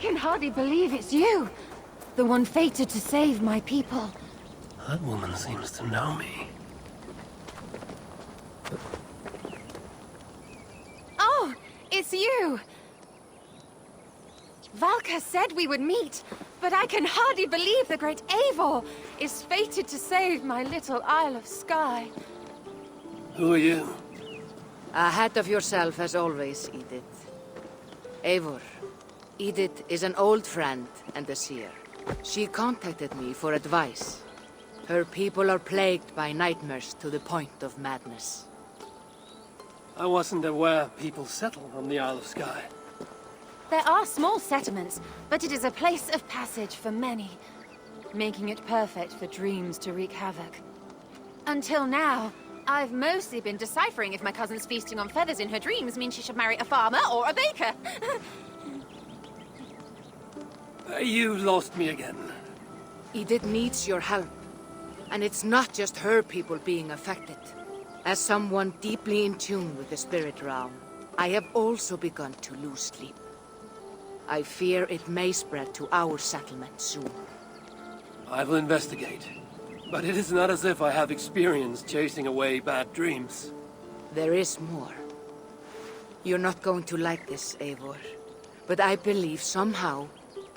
can hardly believe it's you. The one fated to save my people. That woman seems to know me. Oh, it's you! Valka said we would meet, but I can hardly believe the great Eivor is fated to save my little Isle of Skye. Who are you? Ahead of yourself as always, Edith. Eivor. Edith is an old friend and a seer. She contacted me for advice. Her people are plagued by nightmares to the point of madness. I wasn't aware people settle on the Isle of Skye. There are small settlements, but it is a place of passage for many, making it perfect for dreams to wreak havoc. Until now, I've mostly been deciphering if my cousin's feasting on feathers in her dreams means she should marry a farmer or a baker. You lost me again. Edith needs your help. And it's not just her people being affected. As someone deeply in tune with the spirit realm, I have also begun to lose sleep. I fear it may spread to our settlement soon. I will investigate. But it is not as if I have experience chasing away bad dreams. There is more. You're not going to like this, Eivor. But I believe somehow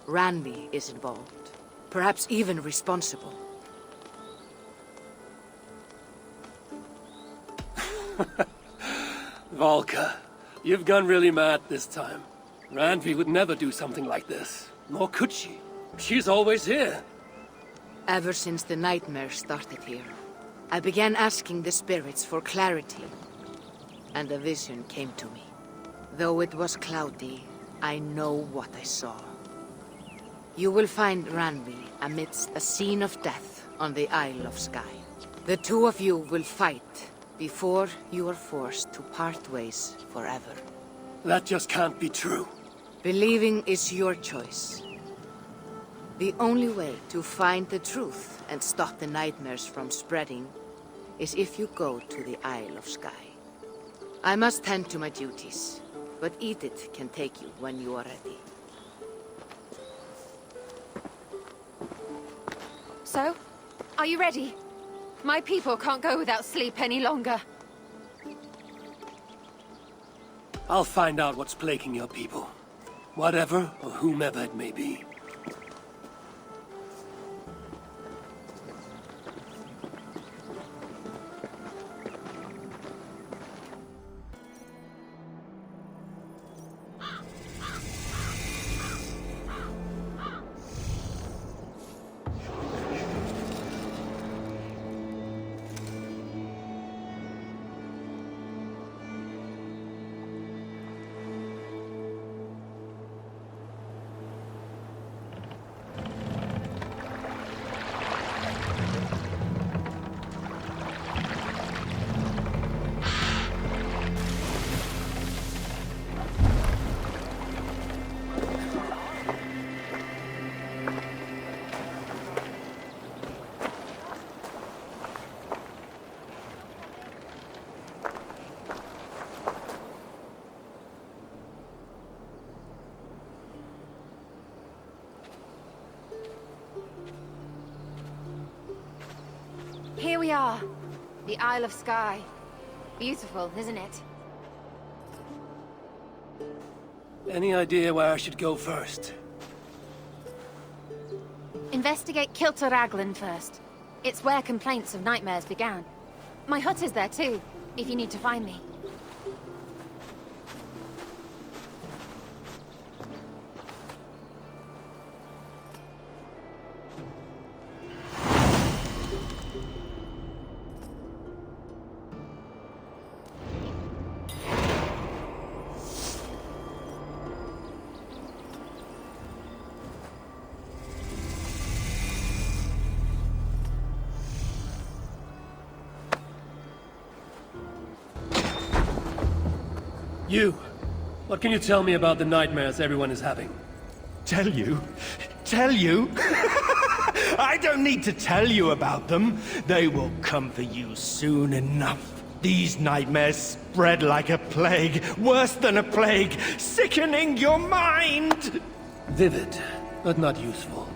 Randvi is involved. Perhaps even responsible. Valka, you've gone really mad this time. Randvi would never do something like this. Nor could she. She's always here. Ever since the nightmare started here, I began asking the spirits for clarity. And a vision came to me. Though it was cloudy, I know what I saw. You will find Randvi amidst a scene of death on the Isle of Skye. The two of you will fight before you are forced to part ways forever. That just can't be true. Believing is your choice. The only way to find the truth and stop the nightmares from spreading is if you go to the Isle of Skye. I must tend to my duties, but Edith can take you when you are ready. So, are you ready? My people can't go without sleep any longer. I'll find out what's plaguing your people. Whatever or whomever it may be. Here we are. The Isle of Skye. Beautiful, isn't it? Any idea where I should go first? Investigate Kilter Raglan first. It's where complaints of nightmares began. My hut is there too, if you need to find me. You! What can you tell me about the nightmares everyone is having? Tell you? Tell you? I don't need to tell you about them. They will come for you soon enough. These nightmares spread like a plague, worse than a plague, sickening your mind! Vivid, but not useful.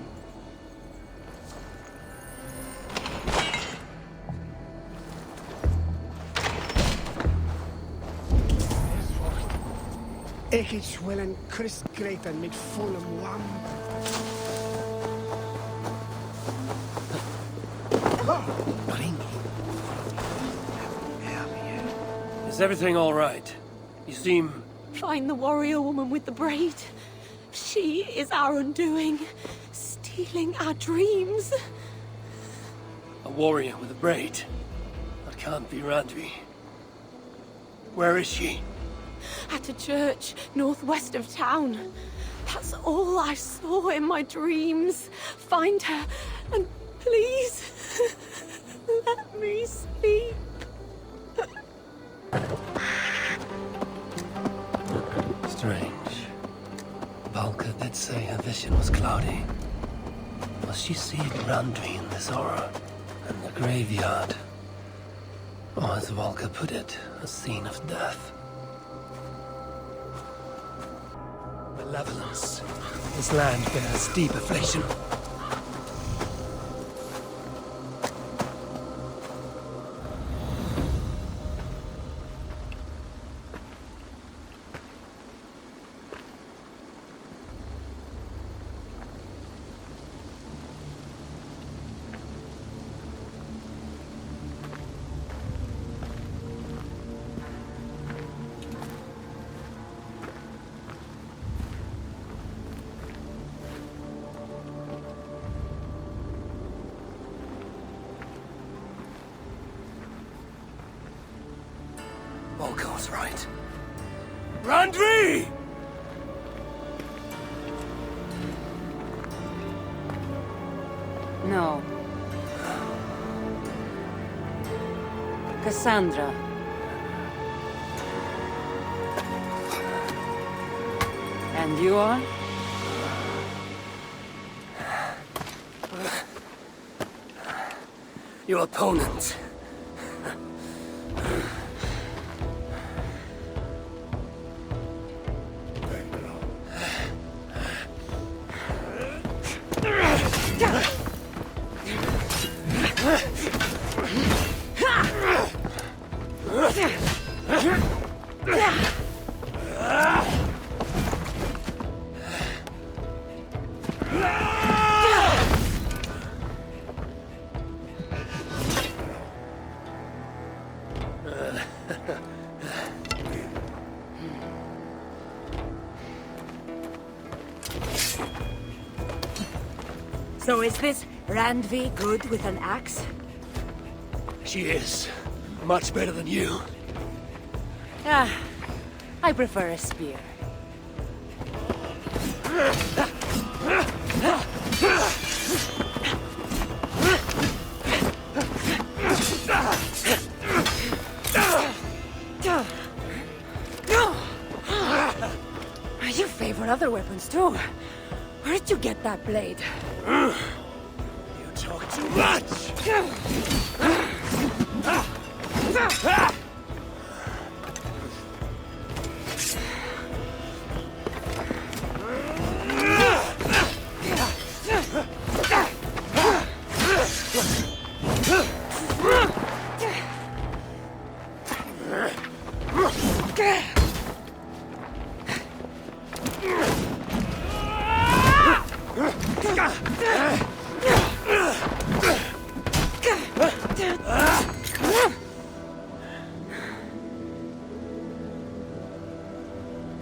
Ich will en Christgreten mit vollem Lamm. Is everything all right? You seem... Find the warrior woman with the braid. She is our undoing, stealing our dreams. a warrior with a braid. That can't be Randvi. Where is she? At a church northwest of town. That's all I saw in my dreams. Find her, and please, let me sleep. Strange. Valka did say her vision was cloudy. Was she seeing Randvi in this aura? And the graveyard? Or as Valka put it, a scene of death? Malevolence. This land bears deep affliction. Volko was right. Randvi! No. Cassandra. And you are? Your opponent. So is this Randvi good with an axe? She is. Much better than you. Ah, I prefer a spear. You favor other weapons too. Where did you get that blade? You talk too much!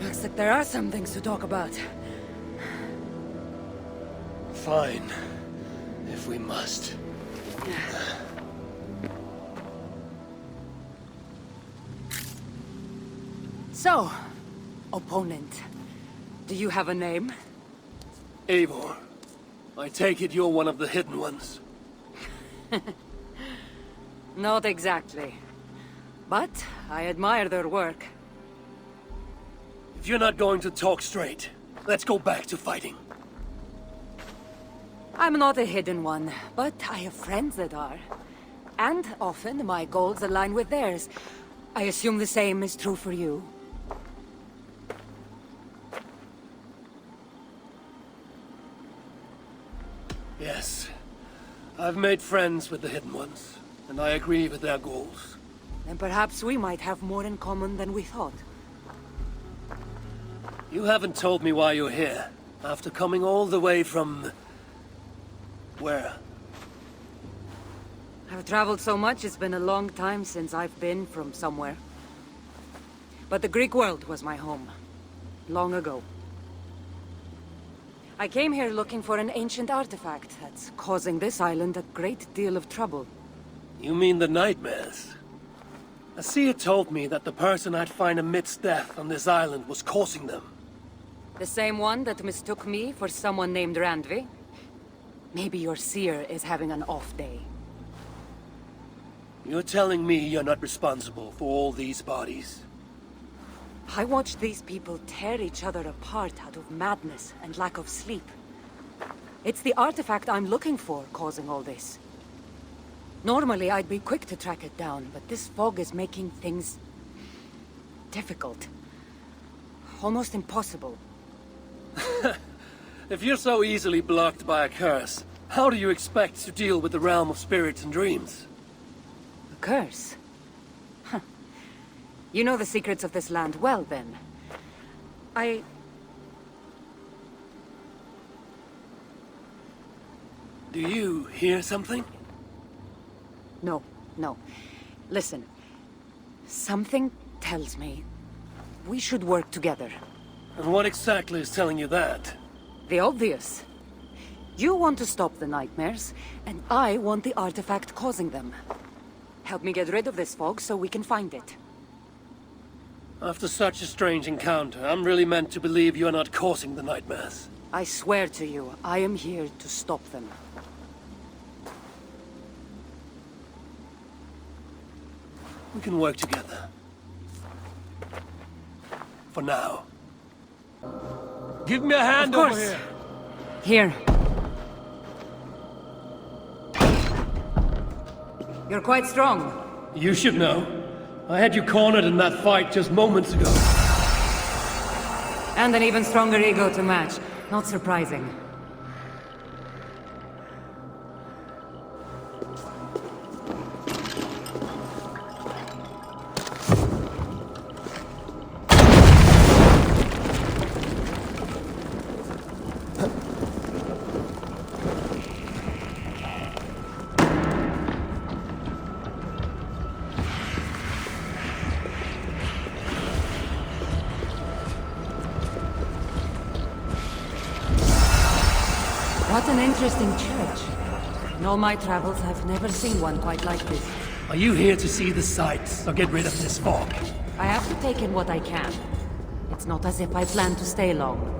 Looks like there are some things to talk about. Fine. If we must. So, opponent, do you have a name? Eivor, I take it you're one of the hidden ones. Not exactly. But I admire their work. If you're not going to talk straight, let's go back to fighting. I'm not a hidden one, but I have friends that are. And often my goals align with theirs. I assume the same is true for you. I've made friends with the Hidden Ones, and I agree with their goals. Then perhaps we might have more in common than we thought. You haven't told me why you're here, after coming all the way from... where? I've traveled so much, it's been a long time since I've been from somewhere. But the Greek world was my home. Long ago. I came here looking for an ancient artifact that's causing this island a great deal of trouble. You mean the nightmares? A seer told me that the person I'd find amidst death on this island was causing them. The same one that mistook me for someone named Randvi? Maybe your seer is having an off day. You're telling me you're not responsible for all these bodies? I watched these people tear each other apart out of madness and lack of sleep. It's the artifact I'm looking for causing all this. Normally I'd be quick to track it down, but this fog is making things... difficult. Almost impossible. If you're so easily blocked by a curse, how do you expect to deal with the realm of spirits and dreams? A curse? Huh. You know the secrets of this land well, then. Do you hear something? No, no. Listen. Something tells me we should work together. And what exactly is telling you that? The obvious. You want to stop the nightmares, and I want the artifact causing them. Help me get rid of this fog so we can find it. After such a strange encounter, I'm really meant to believe you are not causing the nightmares. I swear to you, I am here to stop them. We can work together. For now. Give me a hand Of over course. here. Here. You're quite strong. You should know. I had you cornered in that fight just moments ago. And an even stronger ego to match. Not surprising. What an interesting church. In all my travels, I've never seen one quite like this. Are you here to see the sights, or get rid of this fog? I have to take in what I can. It's not as if I plan to stay long.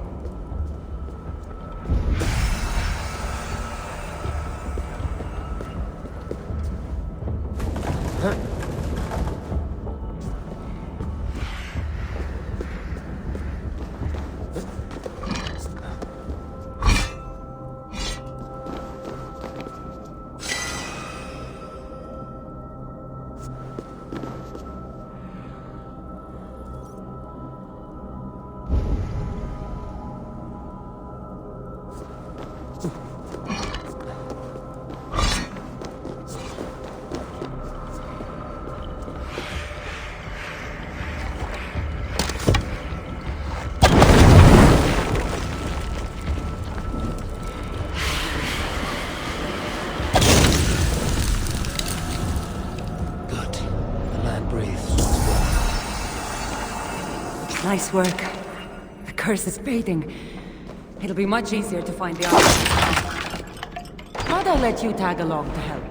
Nice work. The curse is fading. It'll be much easier to find the artifact. How'd I let you tag along to help?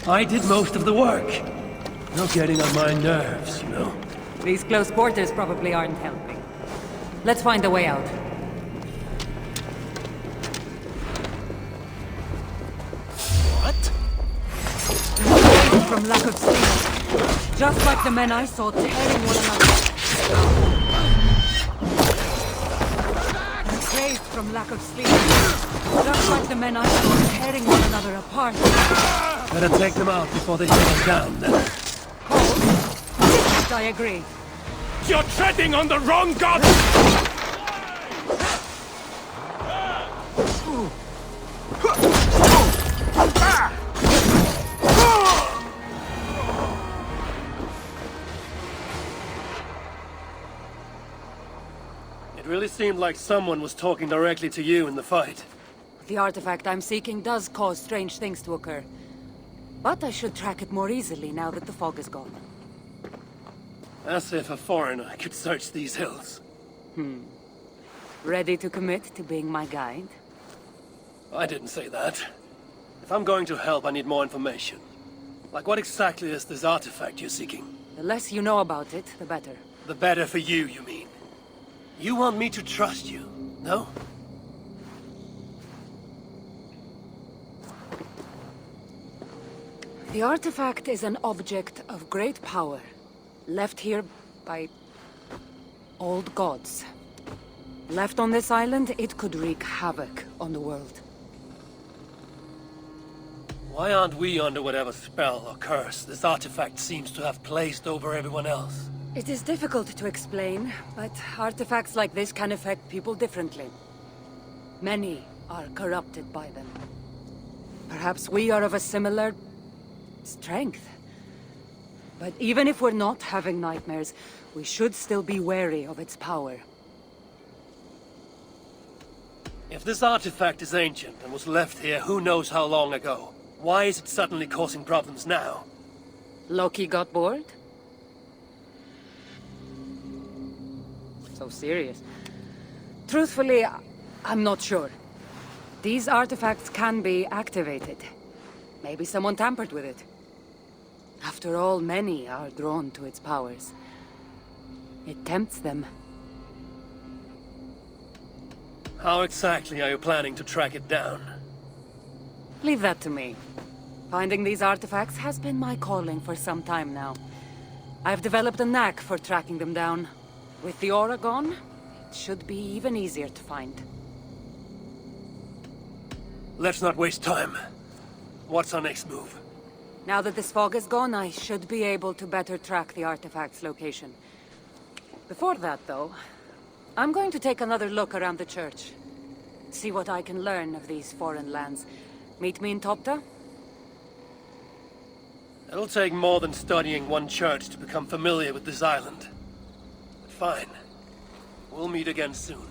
I did most of the work. You're getting on my nerves, you know. These close quarters probably aren't helping. Let's find a way out. What? From lack of sleep. Just like the men I saw tearing one another. Crazed from lack of sleep. Just like the men I saw tearing one another apart. Better take them out before they take us down, then. I agree. You're treading on the wrong god! seemed like someone was talking directly to you in the fight. The artifact I'm seeking does cause strange things to occur. But I should track it more easily now that the fog is gone. As if a foreigner could search these hills. Ready to commit to being my guide? I didn't say that. If I'm going to help, I need more information. Like, what exactly is this artifact you're seeking? The less you know about it, the better. The better for you, you mean? You want me to trust you, no? The artifact is an object of great power, left here by old gods. Left on this island, it could wreak havoc on the world. Why aren't we under whatever spell or curse this artifact seems to have placed over everyone else? It is difficult to explain, but artifacts like this can affect people differently. Many are corrupted by them. Perhaps we are of a similar strength. But even if we're not having nightmares, we should still be wary of its power. If this artifact is ancient and was left here who knows how long ago, why is it suddenly causing problems now? Loki got bored? So serious. Truthfully, I'm not sure. These artifacts can be activated. Maybe someone tampered with it. After all, many are drawn to its powers. It tempts them. How exactly are you planning to track it down? Leave that to me. Finding these artifacts has been my calling for some time now. I've developed a knack for tracking them down. With the aura gone, it should be even easier to find. Let's not waste time. What's our next move? Now that this fog is gone, I should be able to better track the artifact's location. Before that, though, I'm going to take another look around the church. See what I can learn of these foreign lands. Meet me in Topta? It'll take more than studying one church to become familiar with this island. But fine. We'll meet again soon.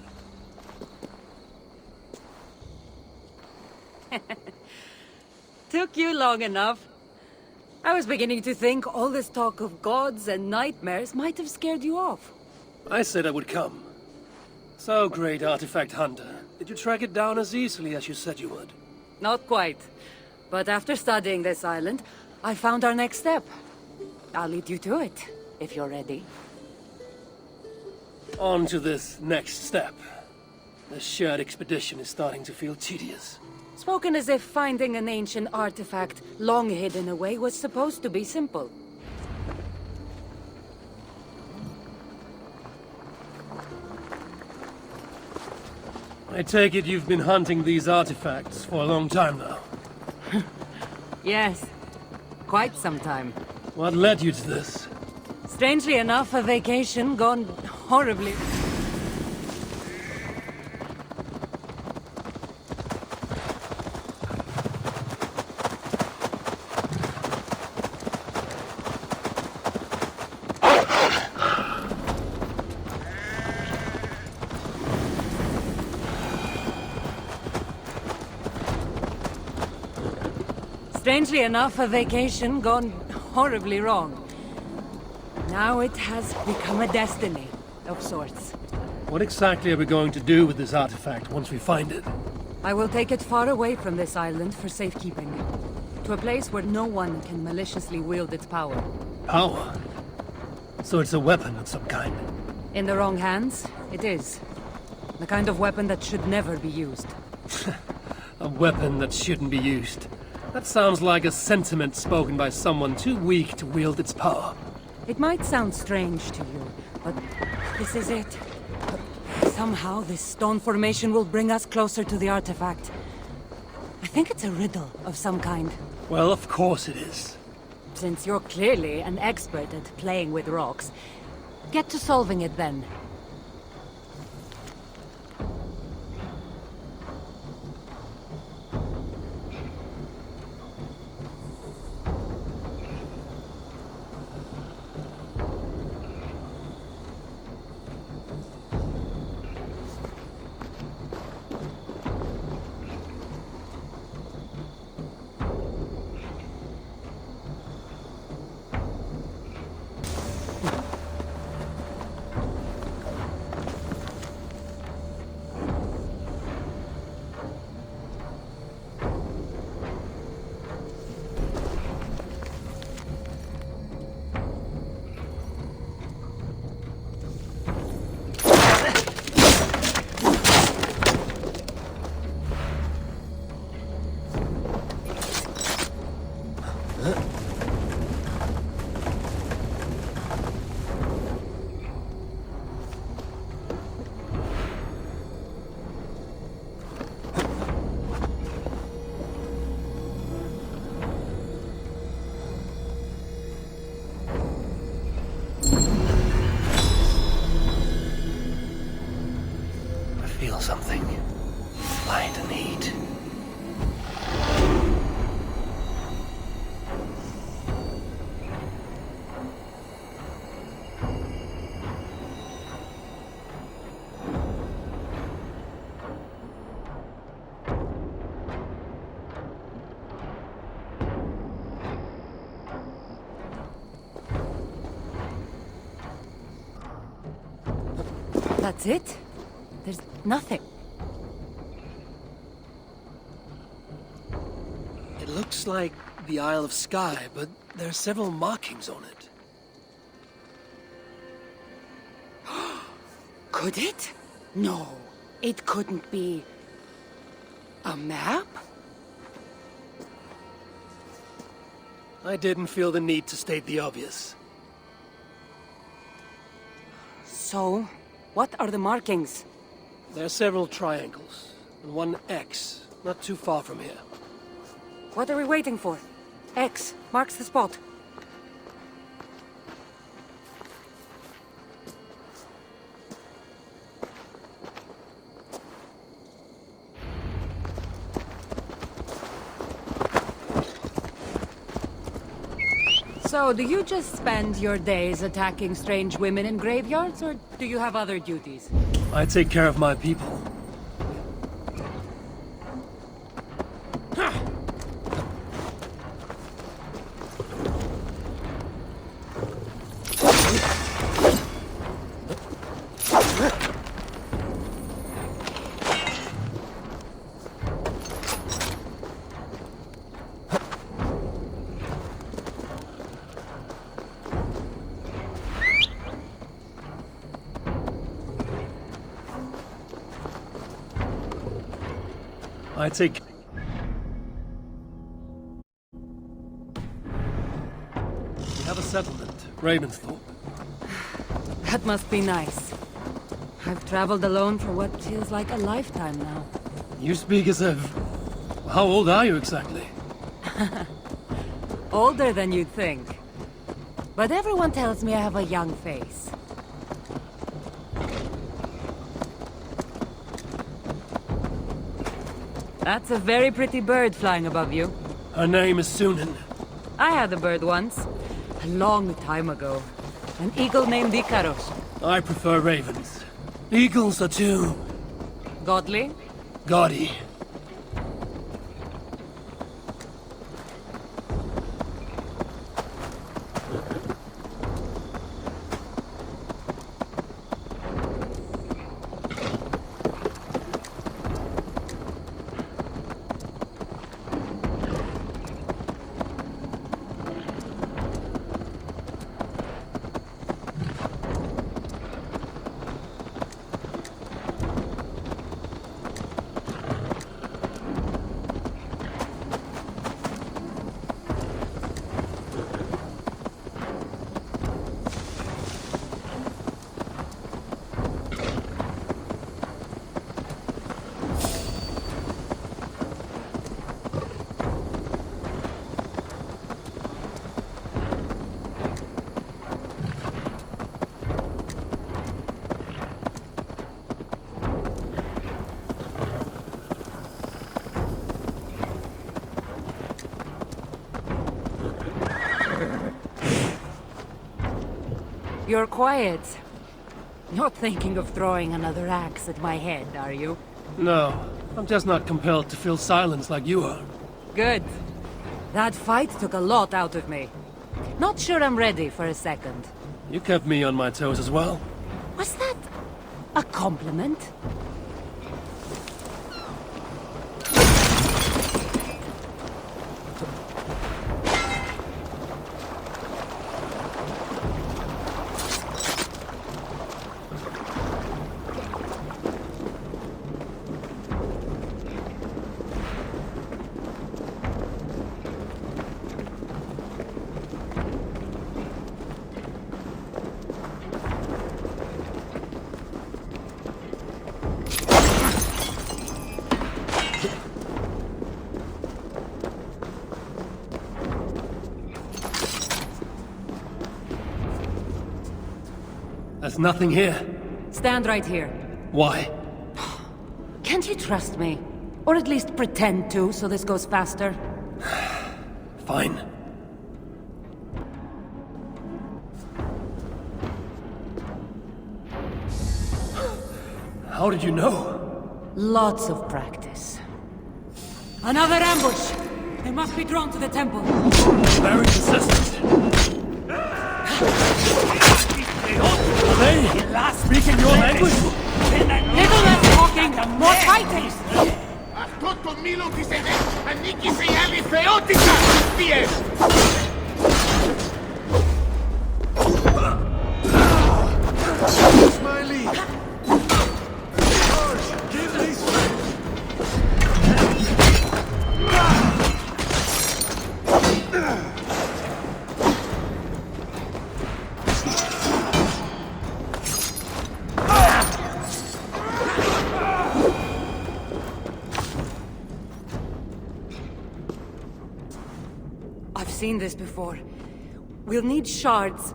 Took you long enough. I was beginning to think all this talk of gods and nightmares might have scared you off. I said I would come. So, great artifact hunter, did you track it down as easily as you said you would? Not quite. But after studying this island, I found our next step. I'll lead you to it, if you're ready. On to this next step. This shared expedition is starting to feel tedious. Spoken as if finding an ancient artifact long hidden away was supposed to be simple. I take it you've been hunting these artifacts for a long time now. Yes, quite some time. What led you to this? Strangely enough, a vacation gone horribly. Strangely enough, a vacation gone horribly wrong. Now it has become a destiny of sorts. What exactly are we going to do with this artifact once we find it? I will take it far away from this island for safekeeping. To a place where no one can maliciously wield its power. Power? So it's a weapon of some kind? In the wrong hands, it is. The kind of weapon that should never be used. A weapon that shouldn't be used. That sounds like a sentiment spoken by someone too weak to wield its power. It might sound strange to you, but this is it. Somehow this stone formation will bring us closer to the artifact. I think it's a riddle of some kind. Well, of course it is. Since you're clearly an expert at playing with rocks, get to solving it then. smell something. Light and heat. That's it? There's nothing. It looks like the Isle of Skye, but there are several markings on it. Could it? No, it couldn't be. A map? I didn't feel the need to state the obvious. So, what are the markings? There are several triangles, and one X, not too far from here. What are we waiting for? X marks the spot. So, do you just spend your days attacking strange women in graveyards, or do you have other duties? I take care of my people. I take... We have a settlement, Ravensthorpe. That must be nice. I've traveled alone for what feels like a lifetime now. You speak as if... How old are you exactly? Older than you'd think. But everyone tells me I have a young face. That's a very pretty bird flying above you. Her name is Sunan. I had a bird once. A long time ago. An eagle named Ikaros. I prefer ravens. Eagles are too... Godly? gaudy. You're quiet. Not thinking of throwing another axe at my head, are you? No, I'm just not compelled to feel silence like you are. Good. That fight took a lot out of me. Not sure I'm ready for a second. You kept me on my toes as well. Was that a compliment? There's nothing here. Stand right here. Why? Can't you trust me? Or at least pretend to, so this goes faster? Fine. How did you know? Lots of practice. Another ambush! They must be drawn to the temple. Very persistent. Are they speaking your language? Little less talking, more fighting! Αυτό το μήλο της ΕΔΕ ανήκει σε άλλη θεότητα! Πιες! Smiley! George, give me strength! I've seen this before. We'll need shards,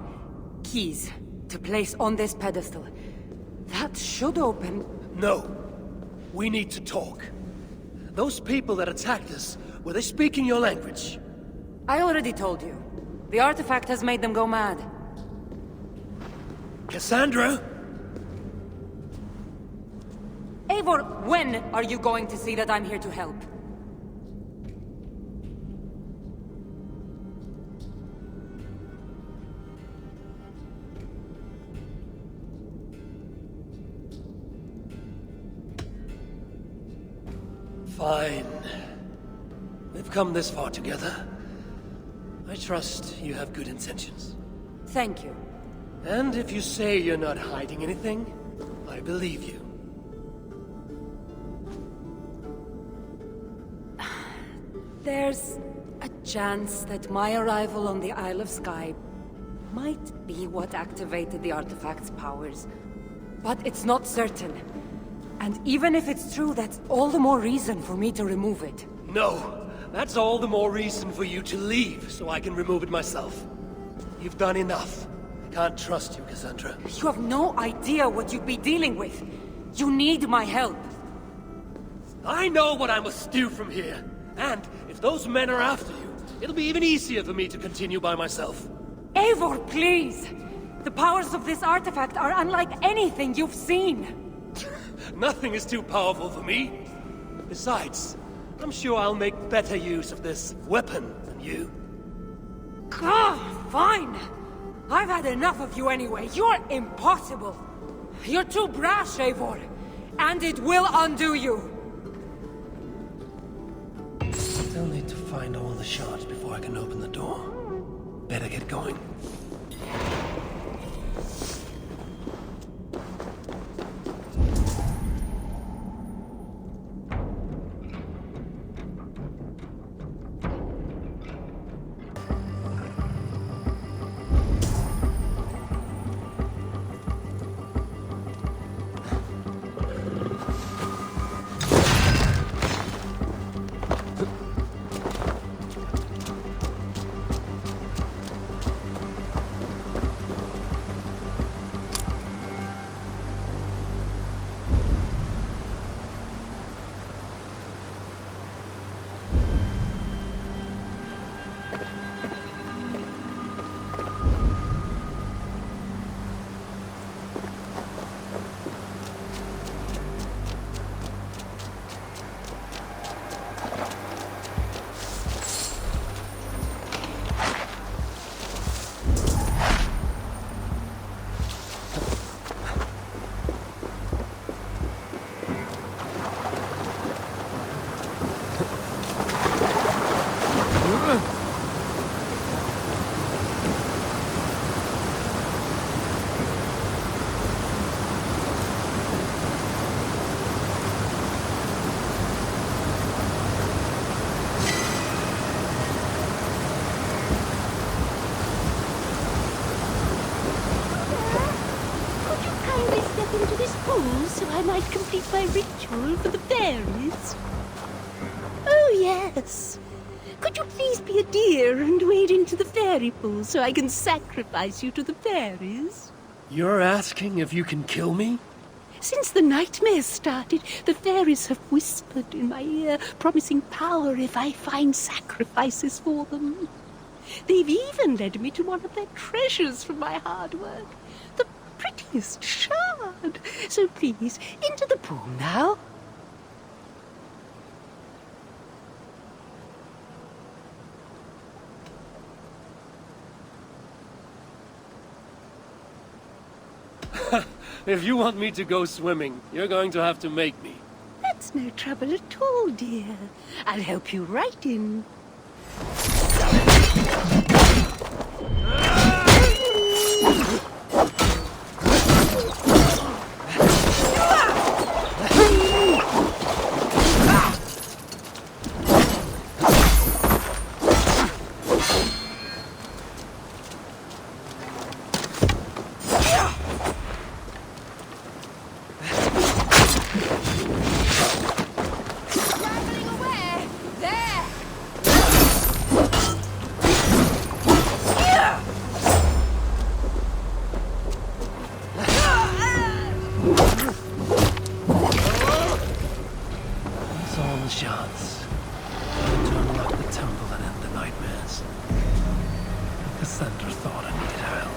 keys, to place on this pedestal. That should open... No. We need to talk. Those people that attacked us, were they speaking your language? I already told you. The artifact has made them go mad. Cassandra? Eivor, when are you going to see that I'm here to help? Fine. We've come this far together. I trust you have good intentions. Thank you. And if you say you're not hiding anything, I believe you. There's a chance that my arrival on the Isle of Skye might be what activated the artifact's powers. But it's not certain. And even if it's true, that's all the more reason for me to remove it. No, that's all the more reason for you to leave, so I can remove it myself. You've done enough. Can't trust you, Cassandra. You have no idea what you'd be dealing with. You need my help. I know what I must do from here. And if those men are after you, it'll be even easier for me to continue by myself. Eivor, please! The powers of this artifact are unlike anything you've seen. Nothing is too powerful for me. Besides, I'm sure I'll make better use of this weapon than you. Fine! I've had enough of you anyway. You're impossible. You're too brash, Eivor. And it will undo you. Still need to find all the shards before I can open the door. Better get going. So I might complete my ritual for the fairies. Oh, yes. Could you please be a dear and wade into the fairy pool so I can sacrifice you to the fairies? You're asking if you can kill me? Since the nightmares started, the fairies have whispered in my ear, promising power if I find sacrifices for them. They've even led me to one of their treasures from my hard work. The prettiest shard. So please, into the pool now. If you want me to go swimming, you're going to have to make me. That's no trouble at all, dear. I'll help you right in. Traveling away! There! It's all the shots. To unlock the temple and end the nightmares. Cassandra thought I needed her help.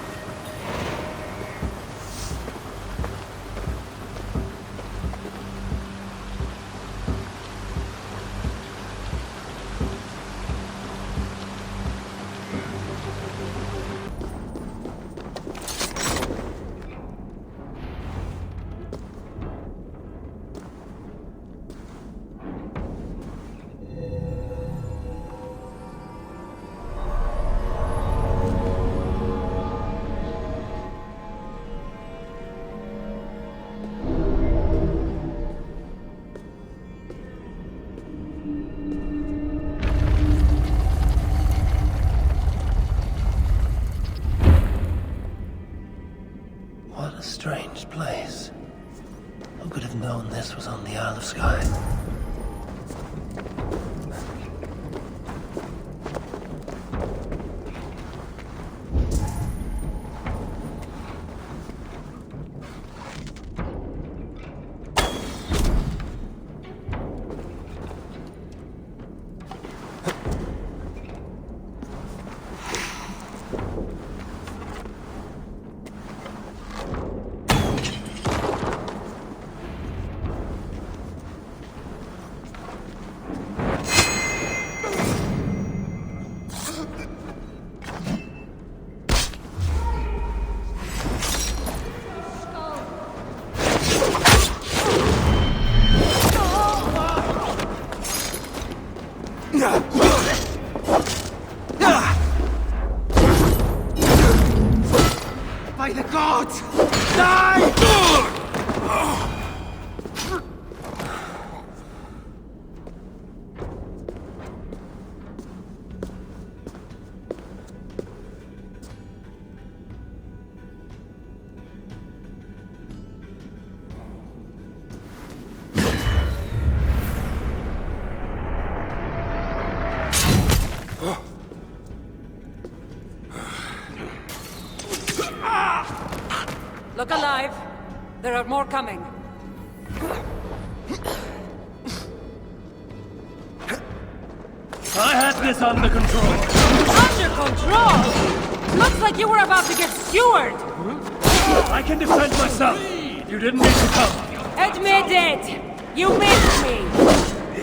What a strange place. Who could have known this was on the Isle of Skye? By the gods! Die! Look alive. There are more coming. I had this under control. Under control? Looks like you were about to get skewered. I can defend myself. You didn't need to come. Admit it. You missed me.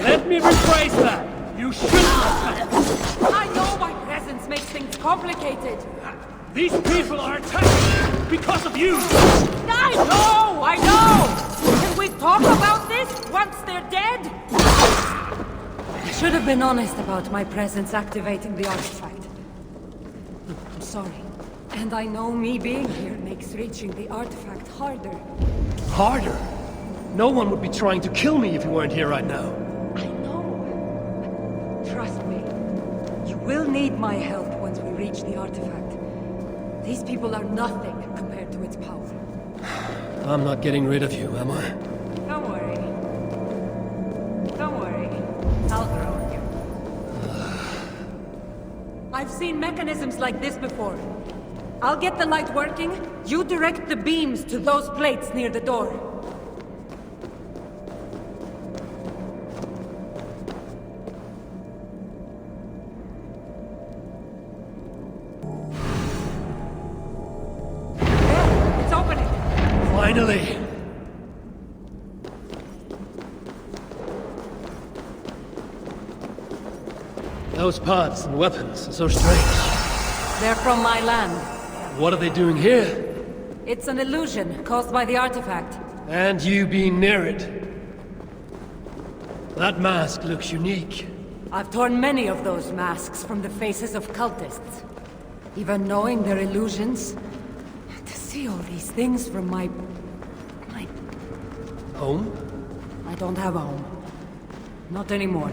Let me rephrase that. You shouldn't have come. I know my presence makes things complicated. These people are attacking because of you. I know. Can we talk about this once they're dead? I should have been honest about my presence activating the artifact. I'm sorry. And I know me being here makes reaching the artifact harder. Harder? No one would be trying to kill me if you weren't here right now. I know. Trust me. You will need my help once we reach the artifact. These people are nothing compared to its power. I'm not getting rid of you, am I? Don't worry. Don't worry. I'll grow on you. I've seen mechanisms like this before. I'll get the light working. You direct the beams to those plates near the door. Finally! Those parts and weapons are so strange. They're from my land. What are they doing here? It's an illusion caused by the artifact. And you being near it. That mask looks unique. I've torn many of those masks from the faces of cultists. Even knowing they're illusions, to see all these things from my Home? I don't have a home. Not anymore.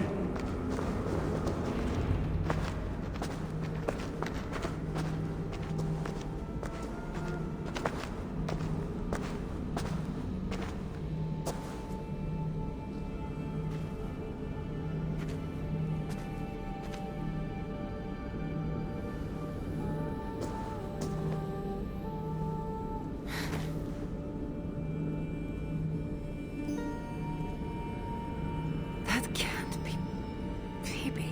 That can't be Phoebe.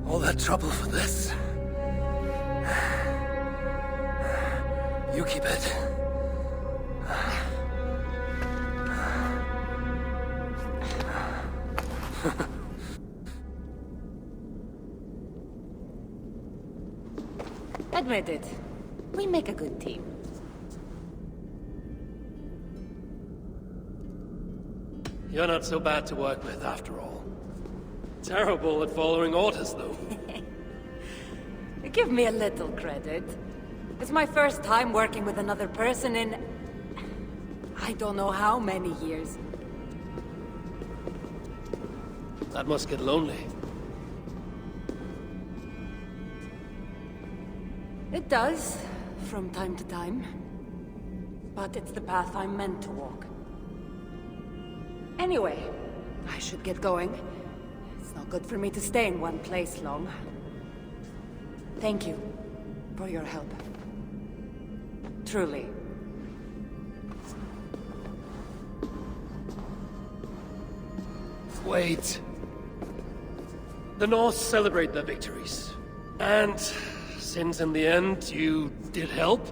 All that trouble for this? You keep it. Admit it. We make a good team. You're not so bad to work with, after all. Terrible at following orders, though. Give me a little credit. It's my first time working with another person in... I don't know how many years. That must get lonely. It does, from time to time. But it's the path I'm meant to walk. Anyway, I should get going. It's not good for me to stay in one place long. Thank you for your help. Truly. Wait. The North celebrate their victories. And since in the end you did help,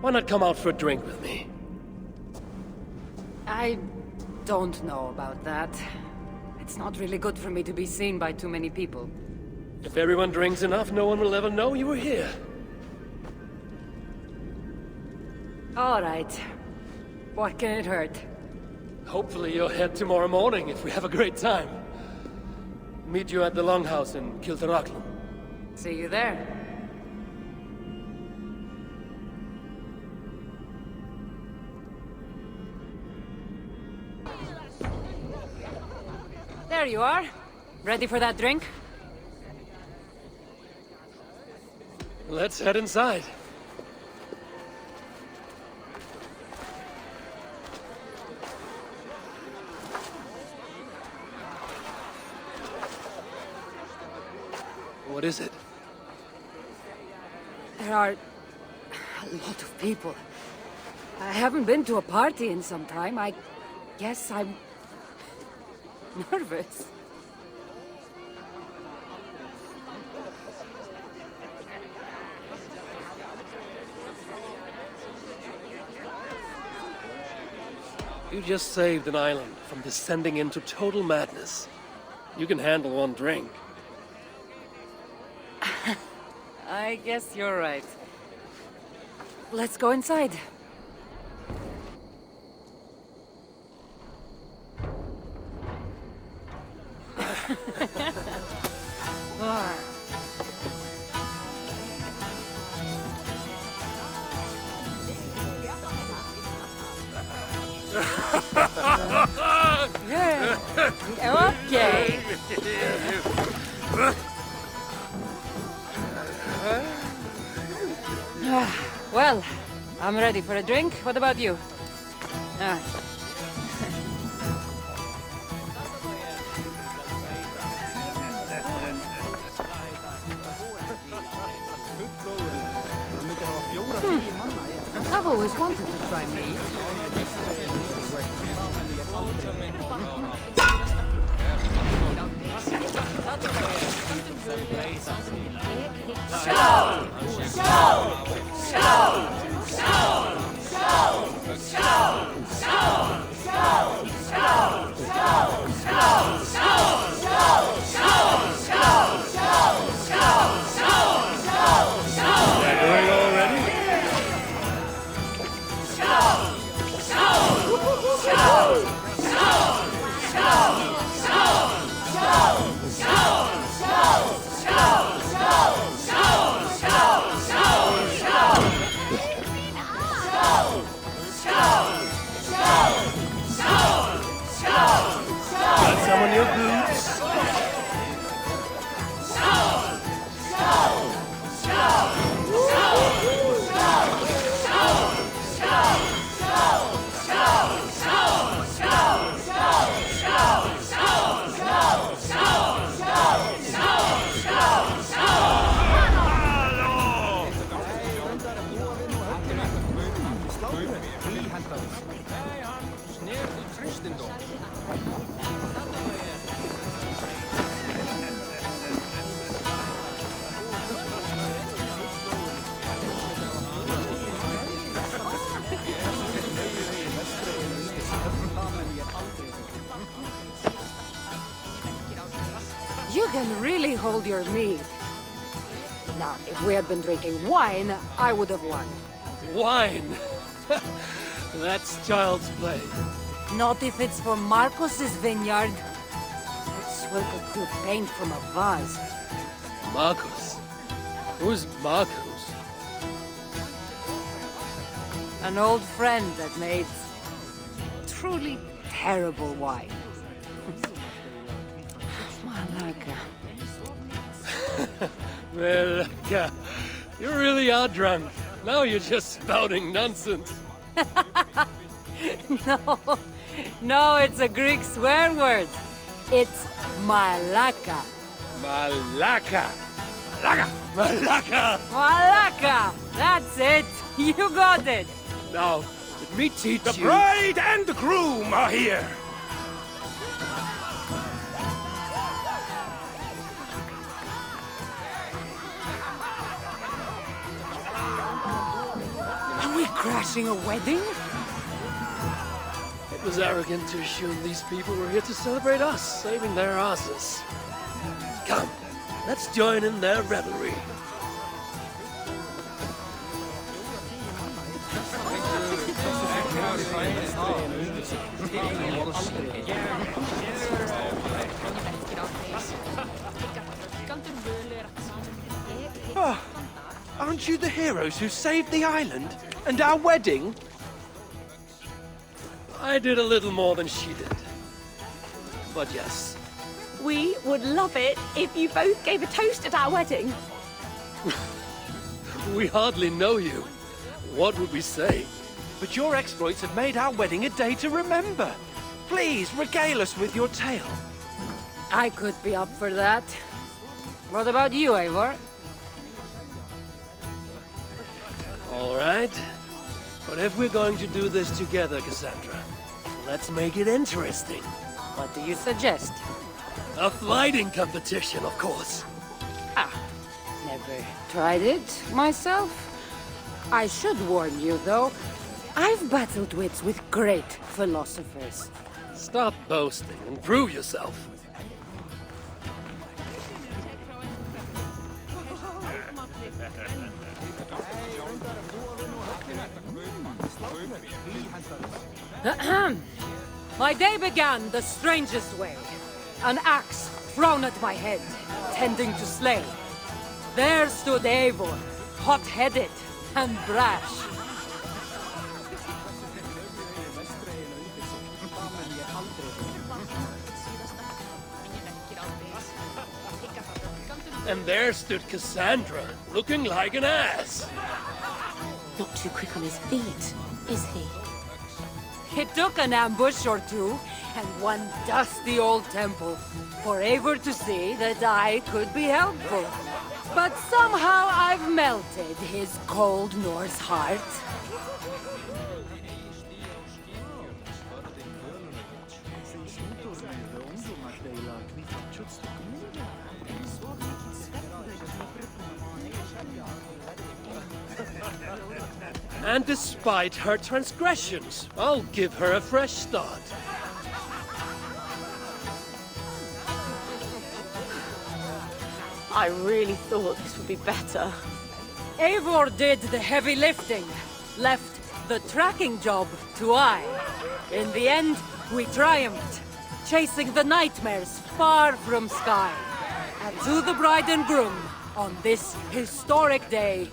why not come out for a drink with me? I don't know about that. It's not really good for me to be seen by too many people. If everyone drinks enough, no one will ever know you were here. All right. What can it hurt? Hopefully you'll head tomorrow morning if we have a great time. Meet you at the Longhouse in Kiltarachlum. See you there. There you are. Ready for that drink? Let's head inside. What is it? There are a lot of people. I haven't been to a party in some time. I guess I'm nervous. You just saved an island from descending into total madness. You can handle one drink. I guess you're right. Let's go inside. Yeah. Okay. Well, I'm ready for a drink. What about you? Ah. I've always wanted to try meat. Got some on your boots? You can really hold your mead. Now, if we had been drinking wine, I would have won. Wine! That's child's play. Not if it's from Marcos's vineyard. That swirl could paint from a vase. Marcos? Who's Marcos? An old friend that made truly terrible wine. Malaga. Well, you really are drunk. Now you're just spouting nonsense. No, it's a Greek swear word. It's malaka. Malaka! Malaka! Malaka! Malaka! That's it. You got it. Now, let me teach The you. bride and the groom are here! Are we crashing a wedding? It was arrogant to assume these people were here to celebrate us, saving their asses. Come, let's join in their revelry. Aren't you the heroes who saved the island? And our wedding? I did a little more than she did. But yes, We would love it if you both gave a toast at our wedding. we hardly know you. What would we say? But your exploits have made our wedding a day to remember. Please, regale us with your tale. I could be up for that. What about you, Eivor? All right. But if we're going to do this together, Cassandra, let's make it interesting. What do you suggest? A fighting competition, of course. Never tried it myself. I should warn you, though, I've battled wits with great philosophers. Stop boasting and prove yourself. My day began the strangest way. An axe thrown at my head, tending to slay. There stood Eivor, hot-headed and brash. And there stood Cassandra, looking like an ass. Not too quick on his feet, is he? It took an ambush or two, and one dusty old temple, for Eivor to see that I could be helpful. But somehow I've melted his cold Norse heart. And despite her transgressions, I'll give her a fresh start. I really thought this would be better. Eivor did the heavy lifting, left the tracking job to I. In the end, we triumphed, chasing the nightmares far from Sky. And to the bride and groom, on this historic day,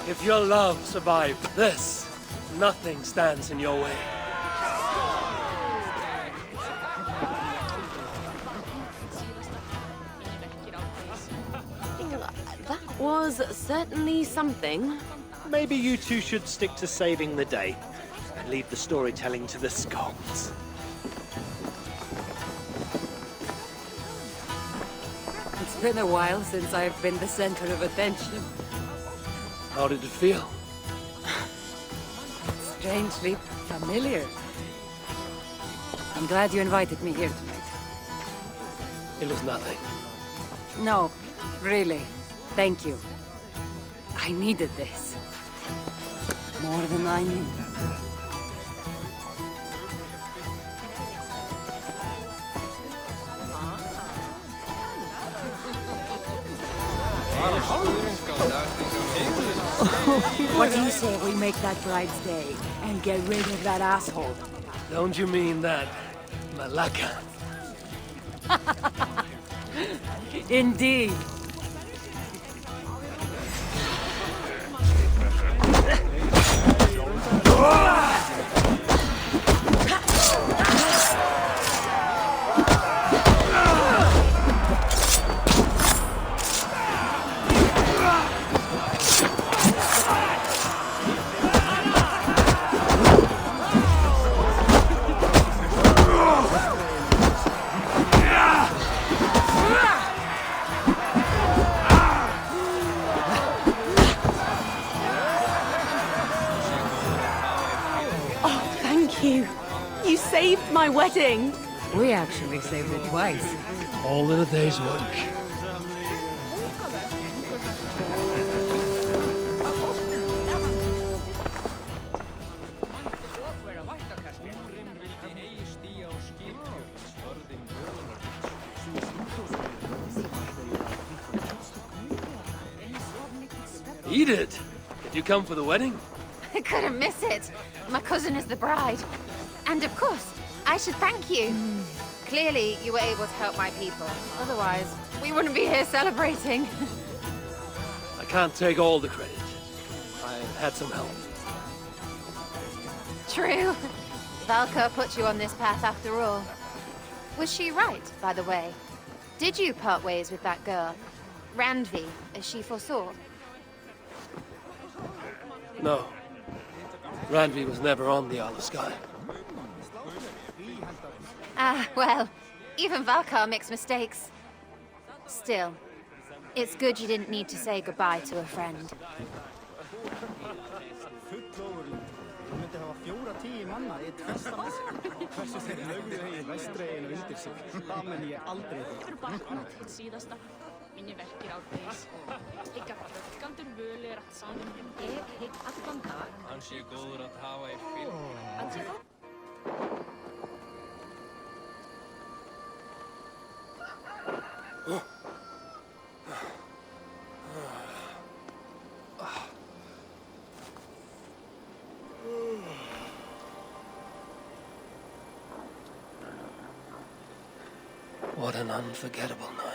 If your love survived this, nothing stands in your way. That was certainly something. Maybe you two should stick to saving the day and leave the storytelling to the Scots. it's been a while since I've been the center of attention. How did it feel? Strangely familiar. I'm glad you invited me here tonight. It was nothing. No, really. Thank you. I needed this. More than I knew. What do you say we make that bride's day and get rid of that asshole? Don't you mean that Malaka? Indeed. You saved my wedding! We actually saved it twice. All in a day's work. Eat it! Did you come for the wedding? I couldn't miss it. My cousin is the bride. And of course, I should thank you. Clearly, you were able to help my people. Otherwise, we wouldn't be here celebrating. I can't take all the credit. I had some help. True. Valka put you on this path after all. Was she right, by the way? Did you part ways with that girl? Randvi, as she foresaw? No. Randvi was never on the Isle of Skye. Ah, well, even Valkar makes mistakes. Still, it's good you didn't need to say goodbye to a friend. 4-10 manna í eitt festamann. Hversu þeir lögðu hegi vestreginu undir sig, það menn ég aldrei því. Fyrir batnað til síðasta. Minni verkir ákveðis. Hygg að rökkandur völu er allt saman. Ég hygg allan dag. Hann sé góður að hafa í fylg. Að sé það? What an unforgettable night.